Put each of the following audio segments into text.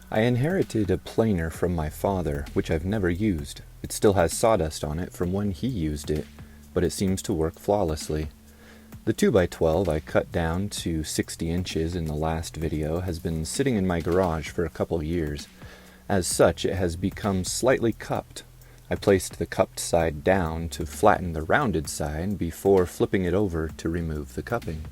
I inherited a planer from my father, which I've never used. It still has sawdust on it from when he used it, but it seems to work flawlessly. The 2x12 I cut down to 60 inches in the last video has been sitting in my garage for a couple years. As such, it has become slightly cupped. I placed the cupped side down to flatten the rounded side before flipping it over to remove the cupping.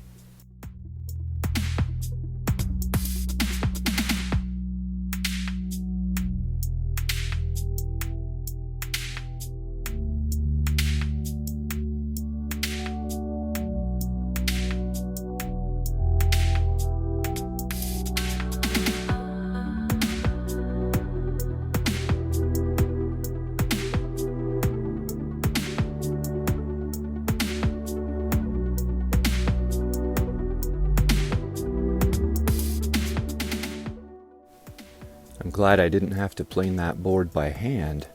I'm glad I didn't have to plane that board by hand,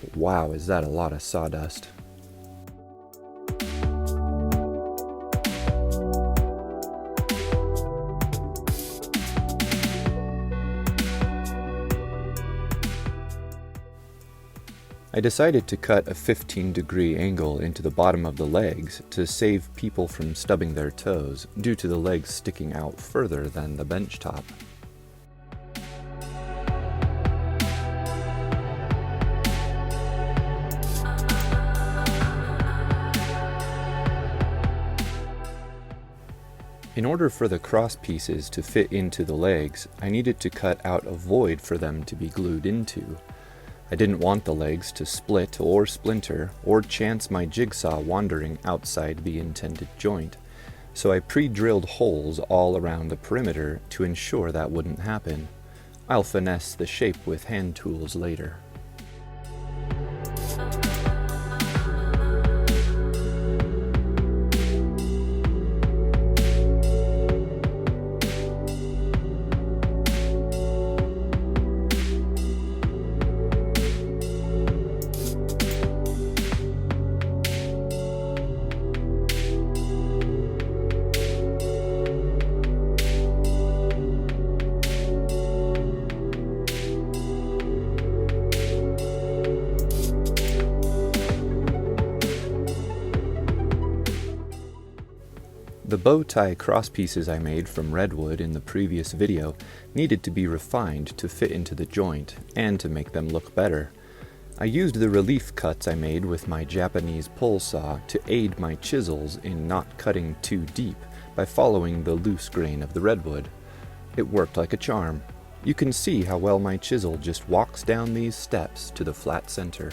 but wow, is that a lot of sawdust. I decided to cut a 15-degree angle into the bottom of the legs to save people from stubbing their toes due to the legs sticking out further than the bench top. In order for the cross pieces to fit into the legs, I needed to cut out a void for them to be glued into. I didn't want the legs to split or splinter or chance my jigsaw wandering outside the intended joint, so I pre-drilled holes all around the perimeter to ensure that wouldn't happen. I'll finesse the shape with hand tools later. The bow tie cross pieces I made from redwood in the previous video needed to be refined to fit into the joint and to make them look better. I used the relief cuts I made with my Japanese pull saw to aid my chisels in not cutting too deep by following the loose grain of the redwood. It worked like a charm. You can see how well my chisel just walks down these steps to the flat center.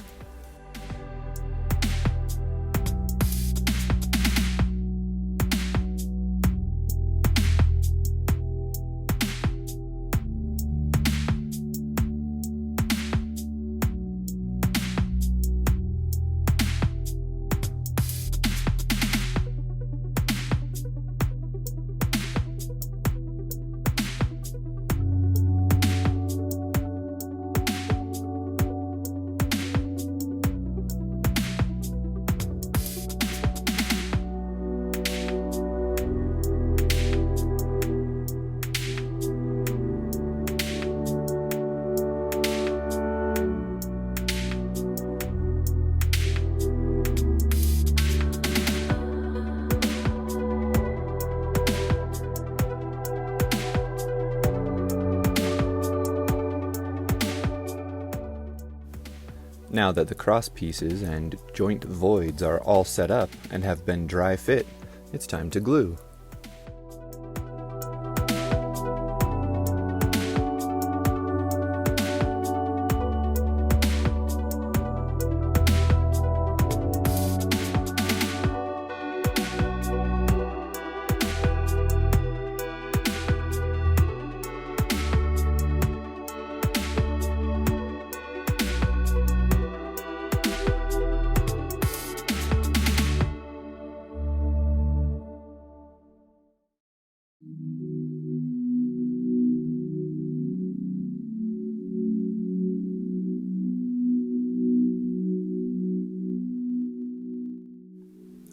Now that the cross pieces and joint voids are all set up and have been dry fit, it's time to glue.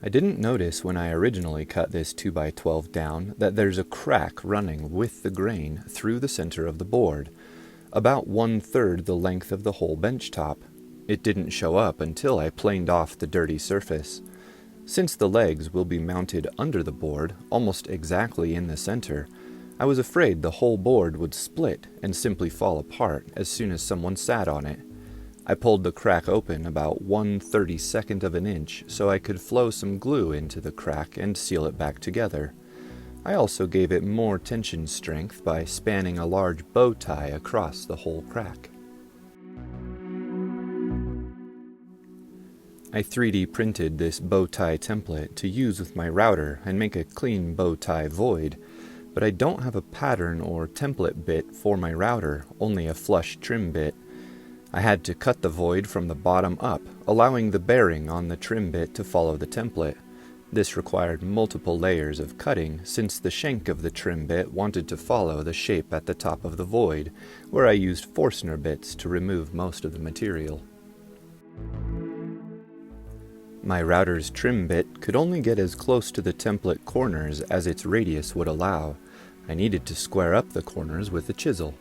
I didn't notice when I originally cut this 2x12 down that there's a crack running with the grain through the center of the board. about 1/3 the length of the whole bench top. It didn't show up until I planed off the dirty surface. Since the legs will be mounted under the board, almost exactly in the center, I was afraid the whole board would split and simply fall apart as soon as someone sat on it. I pulled the crack open about 1/32 of an inch so I could flow some glue into the crack and seal it back together. I also gave it more tension strength by spanning a large bow tie across the whole crack. I 3D printed this bow tie template to use with my router and make a clean bow tie void, but I don't have a pattern or template bit for my router, only a flush trim bit. I had to cut the void from the bottom up, allowing the bearing on the trim bit to follow the template. This required multiple layers of cutting since the shank of the trim bit wanted to follow the shape at the top of the void, where I used Forstner bits to remove most of the material. My router's trim bit could only get as close to the template corners as its radius would allow. I needed to square up the corners with a chisel.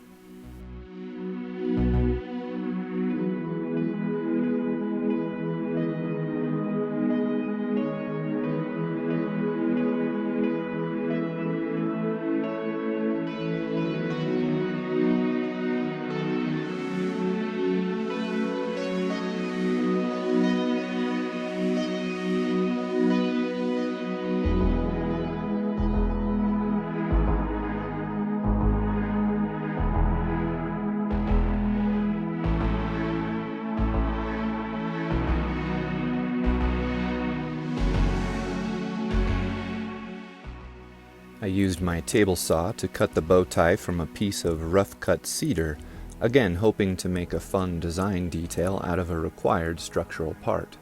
I used my table saw to cut the bow tie from a piece of rough-cut cedar, again hoping to make a fun design detail out of a required structural part.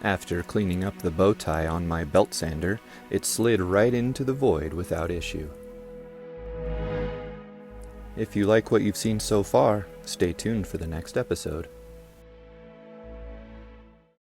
After cleaning up the bow tie on my belt sander, it slid right into the void without issue. If you like what you've seen so far, stay tuned for the next episode.